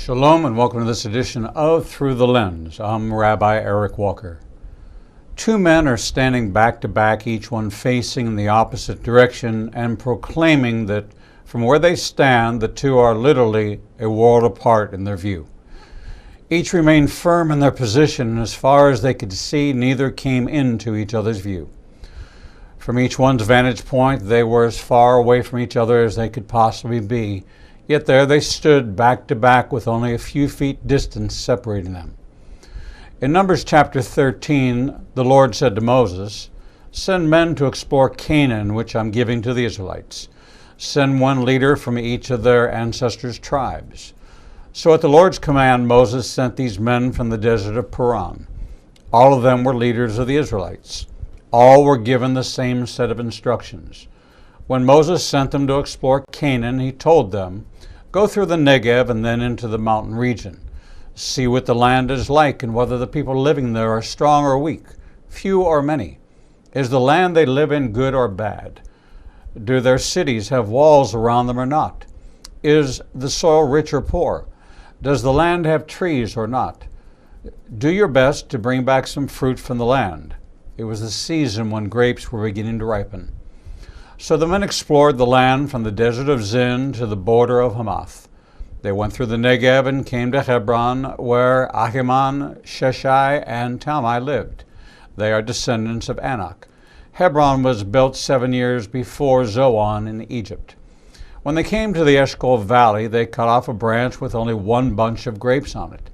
Shalom and welcome to this edition of Through the Lens. I'm Rabbi Eric Walker. Two men are standing back to back, each one facing in the opposite direction and proclaiming that from where they stand, the two are literally a world apart in their view. Each remained firm in their position, and as far as they could see, neither came into each other's view. From each one's vantage point, they were as far away from each other as they could possibly be. Yet there they stood back to back with only a few feet distance separating them. In Numbers chapter 13, the Lord said to Moses, "Send men to explore Canaan, which I'm giving to the Israelites. Send one leader from each of their ancestors' tribes." So at the Lord's command, Moses sent these men from the desert of Paran. All of them were leaders of the Israelites. All were given the same set of instructions. When Moses sent them to explore Canaan, he told them, "Go through the Negev and then into the mountain region. See what the land is like and whether the people living there are strong or weak, few or many. Is the land they live in good or bad? Do their cities have walls around them or not? Is the soil rich or poor? Does the land have trees or not? Do your best to bring back some fruit from the land." It was the season when grapes were beginning to ripen. So the men explored the land from the desert of Zin to the border of Hamath. They went through the Negev and came to Hebron, where Ahiman, Sheshai, and Talmai lived. They are descendants of Anak. Hebron was built 7 years before Zoan in Egypt. When they came to the Eshcol Valley, they cut off a branch with only one bunch of grapes on it.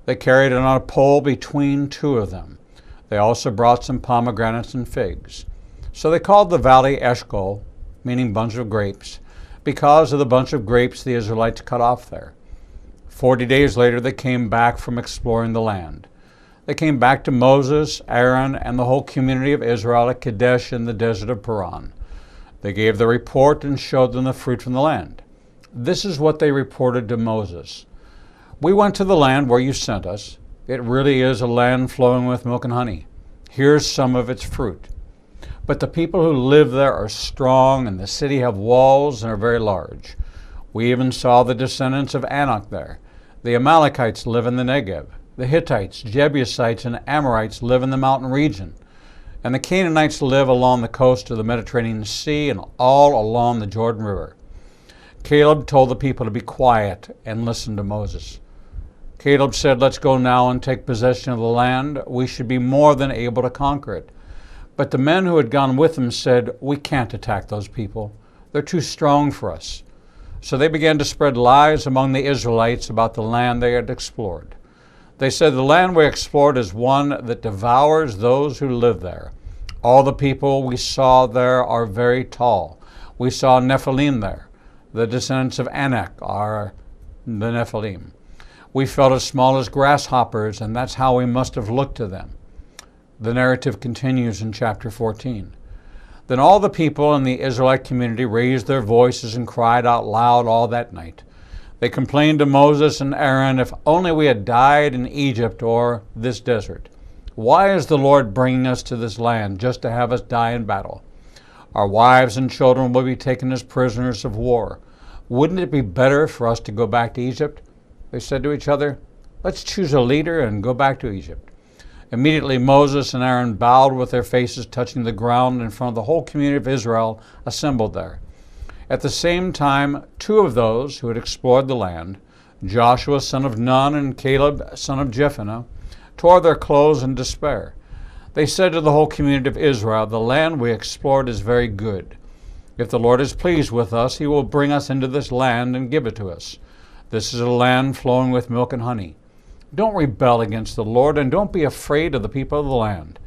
They carried it on a pole between two of them. They also brought some pomegranates and figs. So they called the valley Eshcol, meaning bunch of grapes, because of the bunch of grapes the Israelites cut off there. 40 days later, they came back from exploring the land. They came back to Moses, Aaron, and the whole community of Israel at Kadesh in the desert of Paran. They gave the report and showed them the fruit from the land. This is what they reported to Moses. "We went to the land where you sent us. It really is a land flowing with milk and honey. Here's some of its fruit. But the people who live there are strong, and the city have walls and are very large. We even saw the descendants of Anak there. The Amalekites live in the Negev. The Hittites, Jebusites, and Amorites live in the mountain region. And the Canaanites live along the coast of the Mediterranean Sea and all along the Jordan River." Caleb told the people to be quiet and listen to Moses. Caleb said, "Let's go now and take possession of the land. We should be more than able to conquer it." But the men who had gone with him said, "We can't attack those people. They're too strong for us." So they began to spread lies among the Israelites about the land they had explored. They said, "The land we explored is one that devours those who live there. All the people we saw there are very tall. We saw Nephilim there. The descendants of Anak are the Nephilim. We felt as small as grasshoppers, and that's how we must have looked to them." The narrative continues in chapter 14. Then all the people in the Israelite community raised their voices and cried out loud all that night. They complained to Moses and Aaron, "If only we had died in Egypt or this desert. Why is the Lord bringing us to this land just to have us die in battle? Our wives and children will be taken as prisoners of war. Wouldn't it be better for us to go back to Egypt?" They said to each other, "Let's choose a leader and go back to Egypt." Immediately Moses and Aaron bowed with their faces touching the ground in front of the whole community of Israel assembled there. At the same time, two of those who had explored the land, Joshua son of Nun and Caleb son of Jephunneh, tore their clothes in despair. They said to the whole community of Israel, "The land we explored is very good. If the Lord is pleased with us, he will bring us into this land and give it to us. This is a land flowing with milk and honey. Don't rebel against the Lord, and don't be afraid of the people of the land.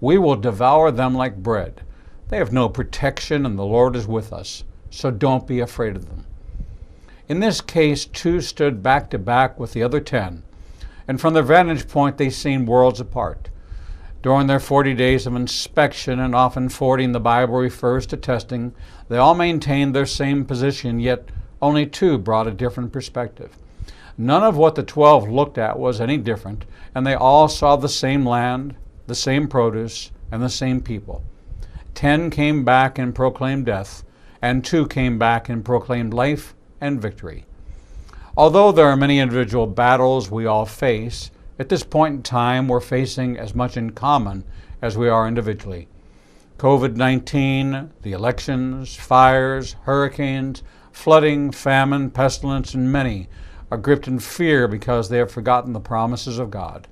We will devour them like bread. They have no protection, and the Lord is with us, so don't be afraid of them." In this case, two stood back to back with the other 10, and from their vantage point they seemed worlds apart. During their 40 days of inspection, and often 40 in the Bible refers to testing, they all maintained their same position, yet only two brought a different perspective. None of what the 12 looked at was any different, and they all saw the same land, the same produce, and the same people. 10 came back and proclaimed death, and 2 came back and proclaimed life and victory. Although there are many individual battles we all face, at this point in time we're facing as much in common as we are individually. COVID-19, the elections, fires, hurricanes, flooding, famine, pestilence, and many are gripped in fear because they have forgotten the promises of God.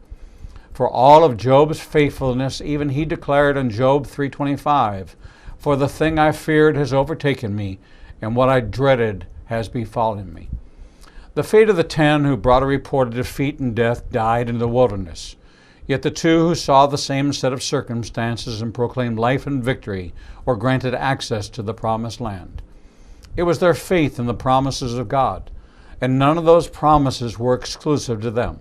For all of Job's faithfulness, even he declared in Job 3:25, "For the thing I feared has overtaken me, and what I dreaded has befallen me." The fate of the 10 who brought a report of defeat and death died in the wilderness. Yet the 2 who saw the same set of circumstances and proclaimed life and victory were granted access to the promised land. It was their faith in the promises of God, and none of those promises were exclusive to them.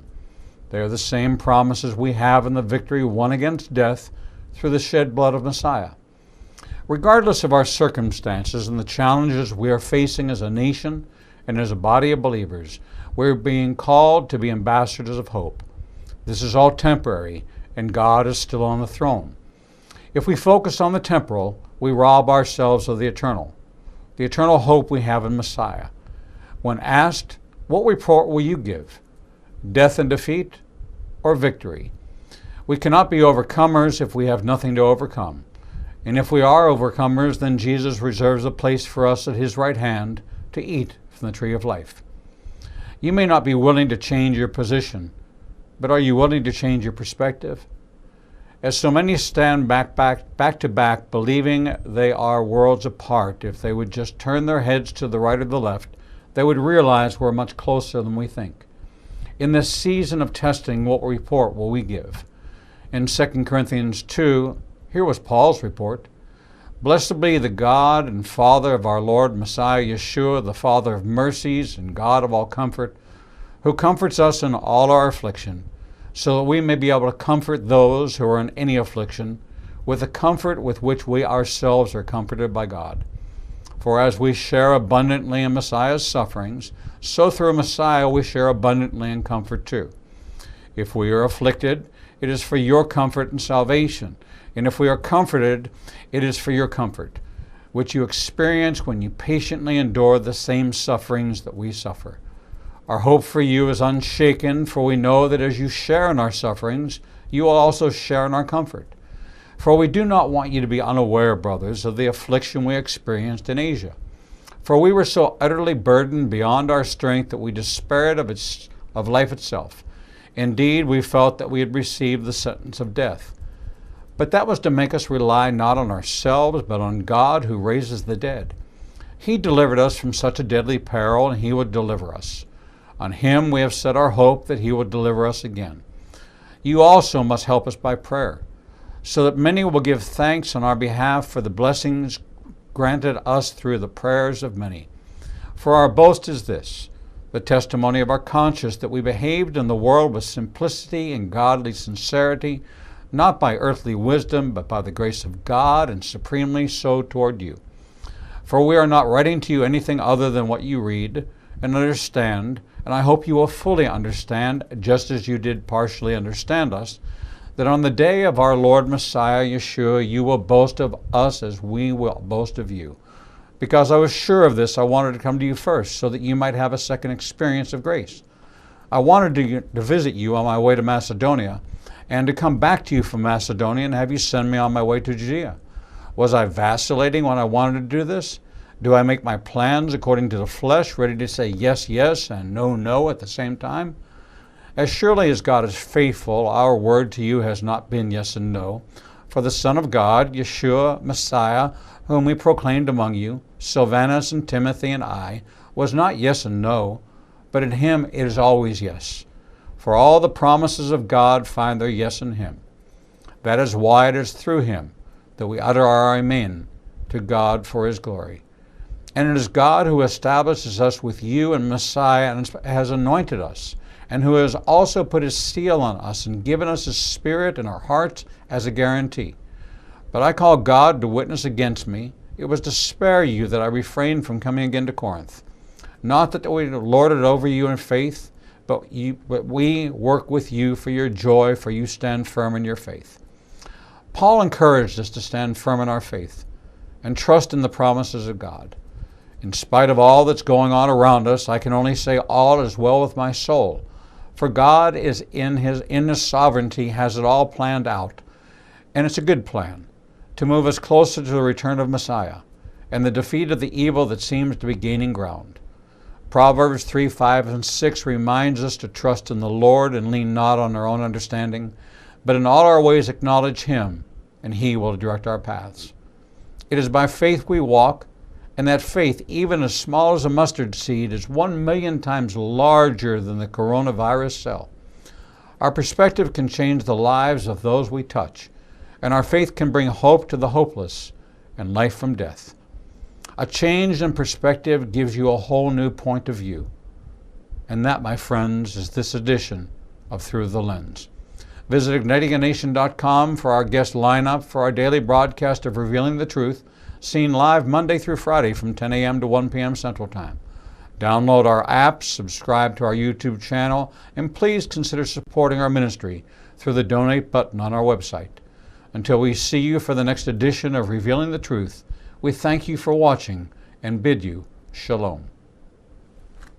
They are the same promises we have in the victory won against death through the shed blood of Messiah. Regardless of our circumstances and the challenges we are facing as a nation and as a body of believers, we're being called to be ambassadors of hope. This is all temporary, and God is still on the throne. If we focus on the temporal, we rob ourselves of the eternal hope we have in Messiah. When asked, what report will you give? Death and defeat, or victory? We cannot be overcomers if we have nothing to overcome. And if we are overcomers, then Jesus reserves a place for us at his right hand to eat from the tree of life. You may not be willing to change your position, but are you willing to change your perspective? As so many stand back to back, believing they are worlds apart, if they would just turn their heads to the right or the left, they would realize we're much closer than we think. In this season of testing, what report will we give? In 2 Corinthians 2, here was Paul's report. "Blessed be the God and Father of our Lord Messiah Yeshua, the Father of mercies and God of all comfort, who comforts us in all our affliction, so that we may be able to comfort those who are in any affliction with the comfort with which we ourselves are comforted by God. For as we share abundantly in Messiah's sufferings, so through Messiah we share abundantly in comfort too. If we are afflicted, it is for your comfort and salvation. And if we are comforted, it is for your comfort, which you experience when you patiently endure the same sufferings that we suffer. Our hope for you is unshaken, for we know that as you share in our sufferings, you will also share in our comfort. For we do not want you to be unaware, brothers, of the affliction we experienced in Asia. For we were so utterly burdened beyond our strength that we despaired of life itself. Indeed, we felt that we had received the sentence of death. But that was to make us rely not on ourselves, but on God who raises the dead. He delivered us from such a deadly peril, and he would deliver us. On him we have set our hope that he will deliver us again. You also must help us by prayer, so that many will give thanks on our behalf for the blessings granted us through the prayers of many. For our boast is this, the testimony of our conscience, that we behaved in the world with simplicity and godly sincerity, not by earthly wisdom, but by the grace of God, and supremely so toward you. For we are not writing to you anything other than what you read and understand, and I hope you will fully understand, just as you did partially understand us, that on the day of our Lord Messiah Yeshua, you will boast of us as we will boast of you. Because I was sure of this, I wanted to come to you first, so that you might have a second experience of grace. I wanted to visit you on my way to Macedonia, and to come back to you from Macedonia and have you send me on my way to Judea. Was I vacillating when I wanted to do this? Do I make my plans according to the flesh, ready to say yes, yes, and no, no at the same time? As surely as God is faithful, our word to you has not been yes and no. For the Son of God, Yeshua, Messiah, whom we proclaimed among you, Silvanus and Timothy and I, was not yes and no, but in him it is always yes. For all the promises of God find their yes in him. That is why it is through him that we utter our amen to God for his glory. And it is God who establishes us with you and Messiah and has anointed us, and who has also put his seal on us and given us his Spirit in our hearts as a guarantee. But I call God to witness against me. It was to spare you that I refrained from coming again to Corinth. Not that we lord it over you in faith, but we work with you for your joy, for you stand firm in your faith. Paul encouraged us to stand firm in our faith and trust in the promises of God. In spite of all that's going on around us, I can only say all is well with my soul. For God is in His sovereignty, has it all planned out. And it's a good plan to move us closer to the return of Messiah and the defeat of the evil that seems to be gaining ground. Proverbs 3, 5, and 6 reminds us to trust in the Lord and lean not on our own understanding, but in all our ways acknowledge Him, and He will direct our paths. It is by faith we walk, and that faith, even as small as a mustard seed, is 1,000,000 times larger than the coronavirus cell. Our perspective can change the lives of those we touch, and our faith can bring hope to the hopeless and life from death. A change in perspective gives you a whole new point of view. And that, my friends, is this edition of Through the Lens. Visit ignitinganation.com for our guest lineup for our daily broadcast of Revealing the Truth, seen live Monday through Friday from 10 a.m. to 1 p.m. Central Time. Download our apps, subscribe to our YouTube channel, and please consider supporting our ministry through the donate button on our website. Until we see you for the next edition of Revealing the Truth, we thank you for watching and bid you shalom.